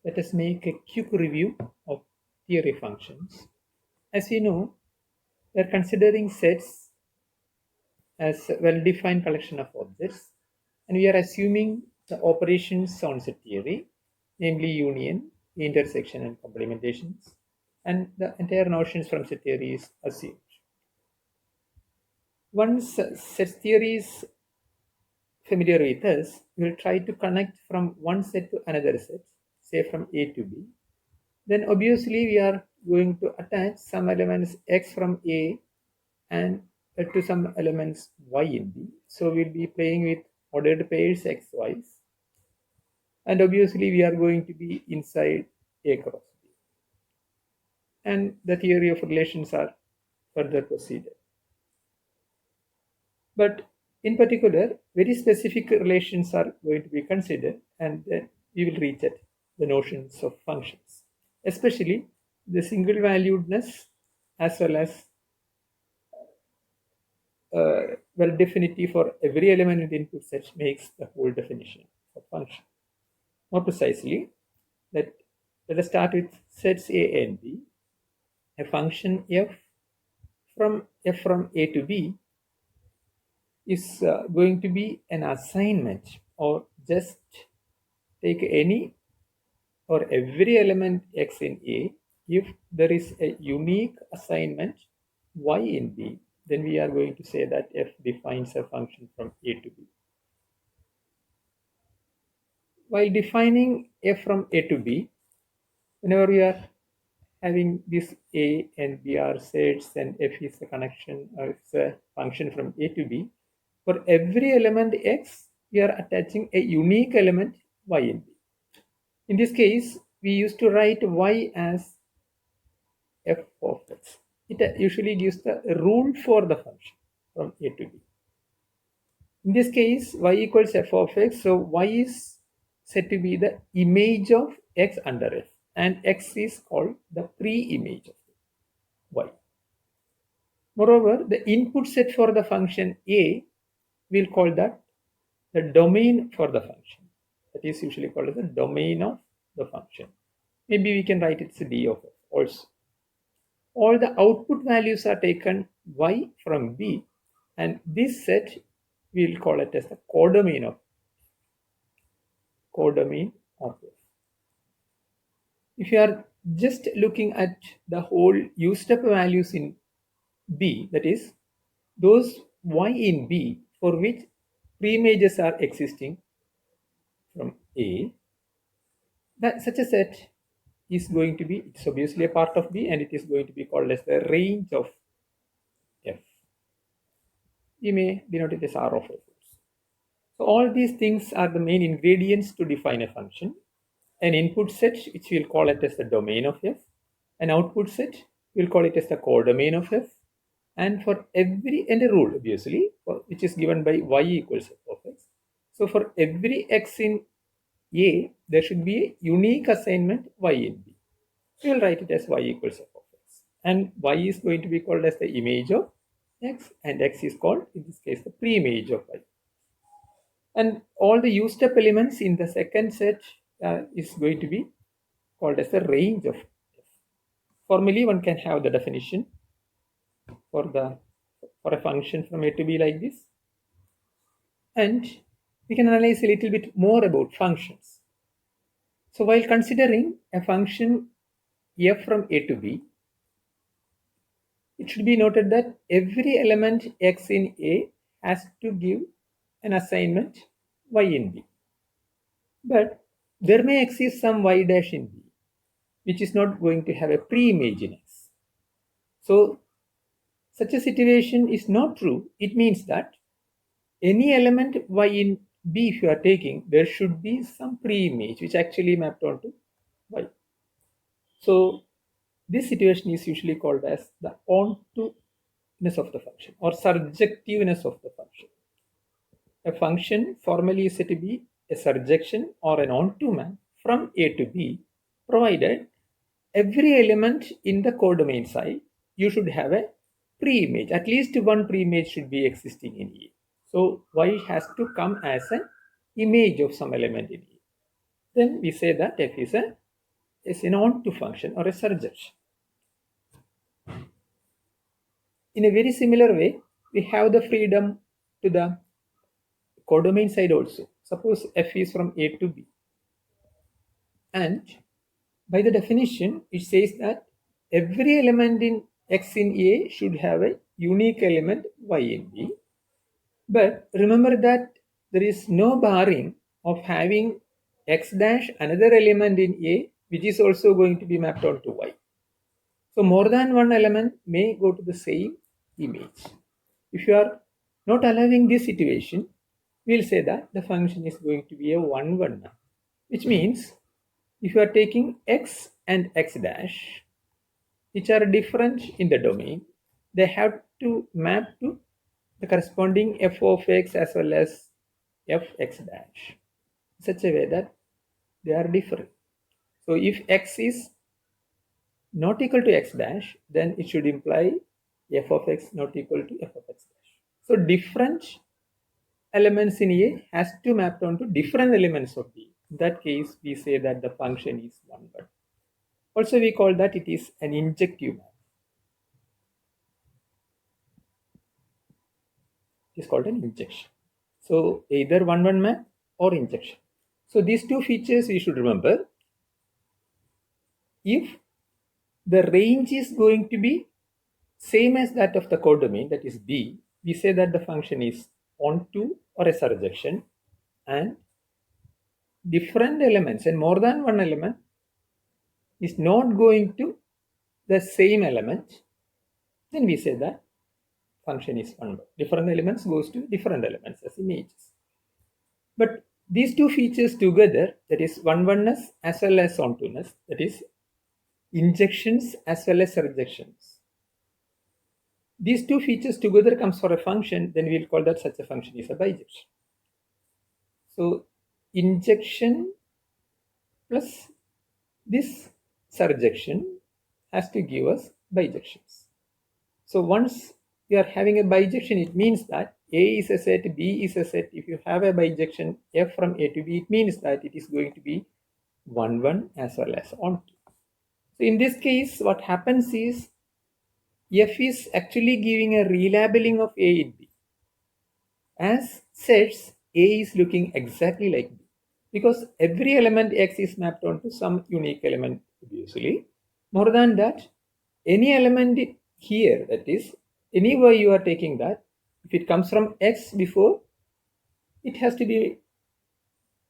Let us make a quick review of theory functions. As you know, we are considering sets as a well-defined collection of objects, and we are assuming the operations on set theory, namely union, intersection, and complementations, and the entire notions from set theory is assumed. Once set theory is familiar with us, we will try to connect from one set to another set, say from A to B. Then obviously we are going to attach some elements x from A and to some elements y in B. So we'll be playing with ordered pairs x, y's. And obviously we are going to be inside A cross B. And the theory of relations are further proceeded. But in particular, very specific relations are going to be considered, and then we will reach at the notions of functions, especially the single valuedness as well as well definitive for every element in the input set makes the whole definition of function. More precisely, let us start with sets A and B. A function f from A to B is going to be an assignment, or just take any or every element x in A. If there is a unique assignment y in B, then we are going to say that f defines a function from A to B. While defining f from A to B, whenever we are having this A and B are sets and f is a connection or it's a function from A to B, for every element x, we are attaching a unique element y in B. In this case, we used to write y as f of x. It usually gives the rule for the function from A to B. In this case, y equals f of x, so y is said to be the image of x under f, and x is called the pre-image of y. Moreover, the input set for the function A, we'll call that the domain for the function. That is usually called as the domain of the function. Maybe we can write it as d of f also. All the output values are taken y from B, and this set we'll call it as the codomain of f. If you are just looking at the whole used up values in B, that is those y in B for which pre-images are existing from A, that such a set is going to be, it's obviously a part of B, and it is going to be called as the range of f. We may denote it as R of f. So all these things are the main ingredients to define a function. An input set, which we'll call it as the domain of f. An output set, we'll call it as the codomain of f. And for every, and a rule obviously, which is given by y equals f of x. So for every x in A, there should be a unique assignment y in B. We will write it as y equals f of x. And y is going to be called as the image of x, and x is called, in this case, the pre-image of y. And all the used up elements in the second set is going to be called as the range of f. Formally, one can have the definition for a function from A to B like this. And we can analyze a little bit more about functions. So while considering a function f from A to B, it should be noted that every element x in A has to give an assignment y in B. But there may exist some y dash in B, which is not going to have a pre-image in x. So such a situation is not true. It means that any element y in B, if you are taking, there should be some pre-image which actually mapped onto y. So this situation is usually called as the onto-ness of the function or surjectiveness of the function. A function formally is said to be a surjection or an onto map from A to B, provided every element in the codomain side, you should have a pre-image. At least one pre-image should be existing in A. So y has to come as an image of some element in A. Then we say that f is a as an onto function or a surjection. In a very similar way, we have the freedom to the codomain side also. Suppose f is from A to B. And by the definition, it says that every element in X in A should have a unique element Y in B. But remember that there is no barring of having X dash another element in A which is also going to be mapped onto Y. So more than one element may go to the same image. If you are not allowing this situation, we'll say that the function is going to be a 1-1 map, which means if you are taking x and x dash, which are different in the domain, they have to map to the corresponding f of x as well as f x dash in such a way that they are different. So if x is not equal to x dash, then it should imply f of x not equal to f of x dash. So different elements in A has to map onto different elements of B. In that case, we say that the function is 1-1. Also, we call that it is an injective map. It is called an injection. So either 1-1 map or injection. So these two features we should remember. If the range is going to be same as that of the codomain, that is B, we say that the function is onto or a surjection, and different elements and more than one element is not going to the same element, then we say that function is 1-1. Different elements goes to different elements as images. But these two features together, that is 1-1ness as well as onto-ness, that is injections as well as surjections. These two features together comes for a function, then we'll call that such a function is a bijection. So injection plus this surjection has to give us bijections. So once you are having a bijection, it means that A is a set, B is a set. If you have a bijection F from A to B, it means that it is going to be 1-1 as well as onto. So in this case, what happens is F is actually giving a relabeling of A in B. As sets, A is looking exactly like B, because every element X is mapped onto some unique element obviously. More than that, any element here, that is, anywhere you are taking that, if it comes from X before, it has to be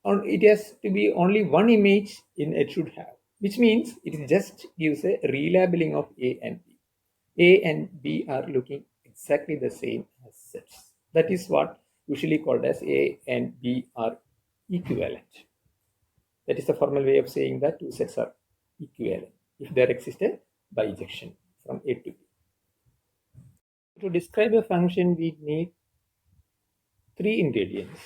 only one image in it should have, which means it just gives a relabeling of A and B. A and B are looking exactly the same as sets. That is what usually called as A and B are equivalent. That is the formal way of saying that two sets are equivalent if there exists a bijection from A to B. To describe a function, we need three ingredients: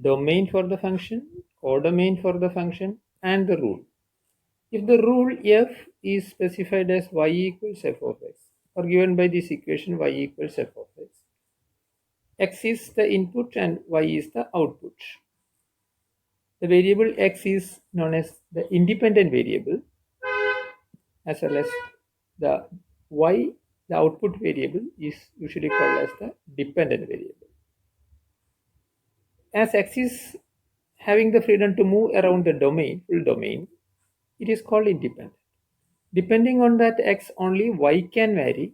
domain for the function, codomain for the function, and the rule. If the rule f is specified as y equals f of x, or given by this equation y equals f of x, x is the input and y is the output. The variable x is known as the independent variable, as well as the y, the output variable, is usually called as the dependent variable. As x is having the freedom to move around the domain, full domain, it is called independent. Depending on that x, only y can vary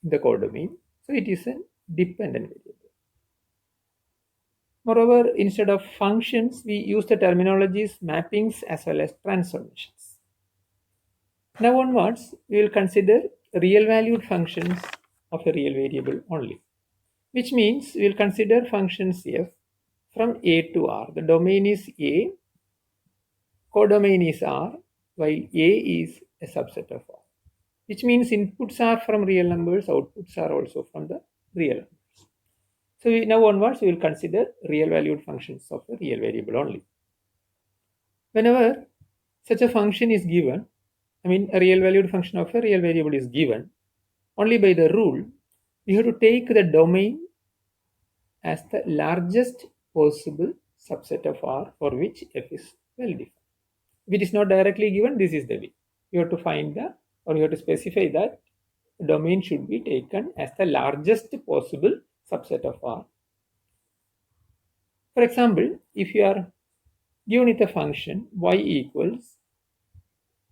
in the codomain, so it is a dependent variable. Moreover, instead of functions, we use the terminologies mappings as well as transformations. Now onwards, we will consider real valued functions of a real variable only, which means we will consider functions f from A to R. The domain is A, codomain is R, while A is a subset of R, which means inputs are from real numbers, outputs are also from the real numbers. So now onwards, we will consider real valued functions of a real variable only. Whenever such a function is given, a real valued function of a real variable is given, only by the rule, we have to take the domain as the largest possible subset of R for which f is well defined. If it is not directly given, this is the way. You have to find the, or you have to specify that the domain should be taken as the largest possible subset of R. For example, if you are given with a function y equals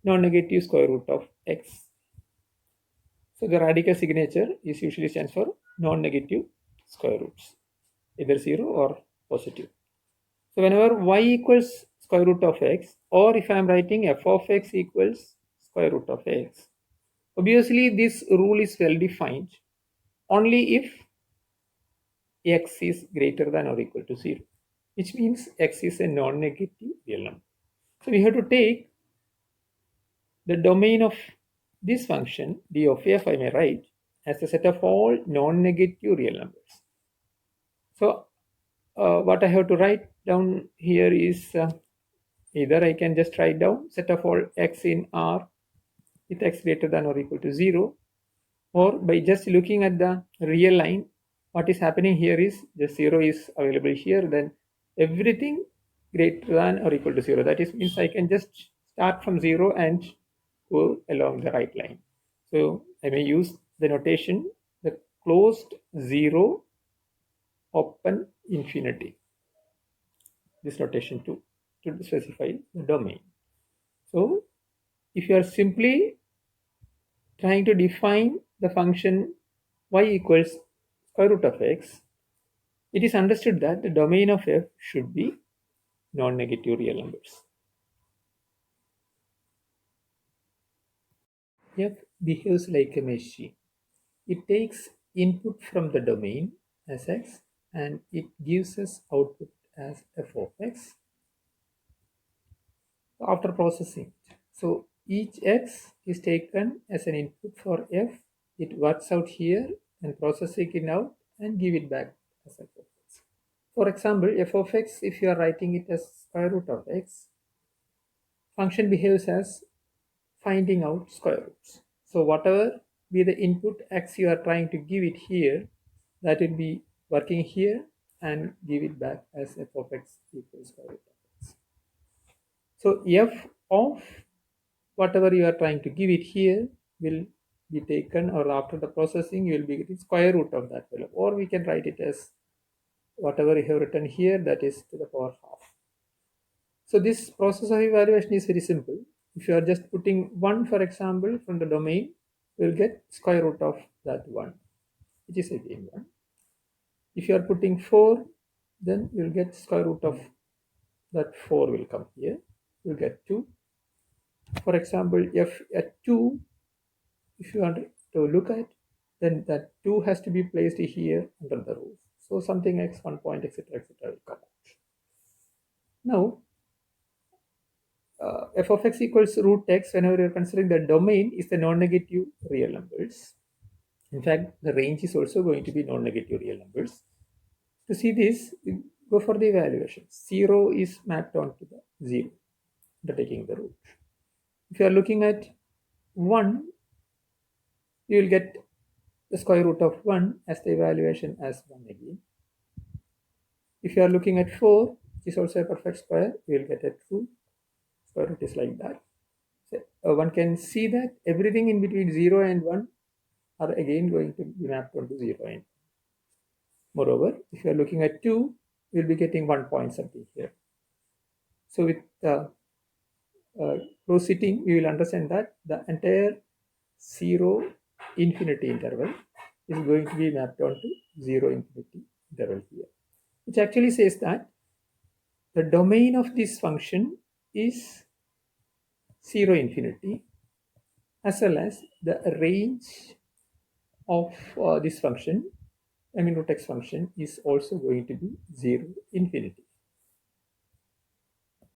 non-negative square root of x. So the radical signature is usually stands for non-negative square roots, either 0 or positive. So whenever y equals square root of x, or if I am writing f of x equals square root of x, obviously this rule is well defined only if x is greater than or equal to 0, which means x is a non-negative real number. So we have to take the domain of this function d of f, I may write, as a set of all non-negative real numbers. So what I have to write down here is either I can just write down set of all x in R with x greater than or equal to 0, or by just looking at the real line, what is happening here is the 0 is available here, then everything greater than or equal to 0. That is means I can just start from 0 and go along the right line. So I may use the notation the closed 0 open infinity, this notation to specify the domain. So if you are simply trying to define the function y equals square root of x, it is understood that the domain of f should be non-negative real numbers. F behaves like a machine. It takes input from the domain as x and it gives us output as f of x after processing. So each x is taken as an input for f, it works out here and processing it out and give it back as f of x. For example, f of x, if you are writing it as square root of x, function behaves as finding out square roots. So whatever be the input x you are trying to give it here, that will be working here and give it back as f of x equals square root of x. So f of whatever you are trying to give it here will be taken, or after the processing you will be getting square root of that value, or we can write it as whatever you have written here, that is to the power half. So this process of evaluation is very simple. If you are just putting 1, for example, from the domain, you will get square root of that 1, which is again 1. If you are putting 4, then you will get square root of that 4 will come here. You will get 2. For example, if at 2, if you want to look at, then that 2 has to be placed here under the roof. So something x, 1 point, etc., etc. will come out. Now, f of x equals root x, whenever you're considering the domain, is the non-negative real numbers. In fact, the range is also going to be non-negative real numbers. To see this, we go for the evaluation. 0 is mapped onto the 0, the taking the root. If you are looking at 1, you will get the square root of 1 as the evaluation as 1 again. If you are looking at 4, which is also a perfect square, you will get a true square root is like that. So, one can see that everything in between 0 and 1 are again going to be mapped onto 0 and 1. Moreover, if you are looking at 2, you will be getting 1 point something here. So with close sitting, we will understand that the entire 0 infinity interval is going to be mapped onto 0 infinity interval here, which actually says that the domain of this function is 0 infinity, as well as the range of this function, I mean root x function, is also going to be 0 infinity.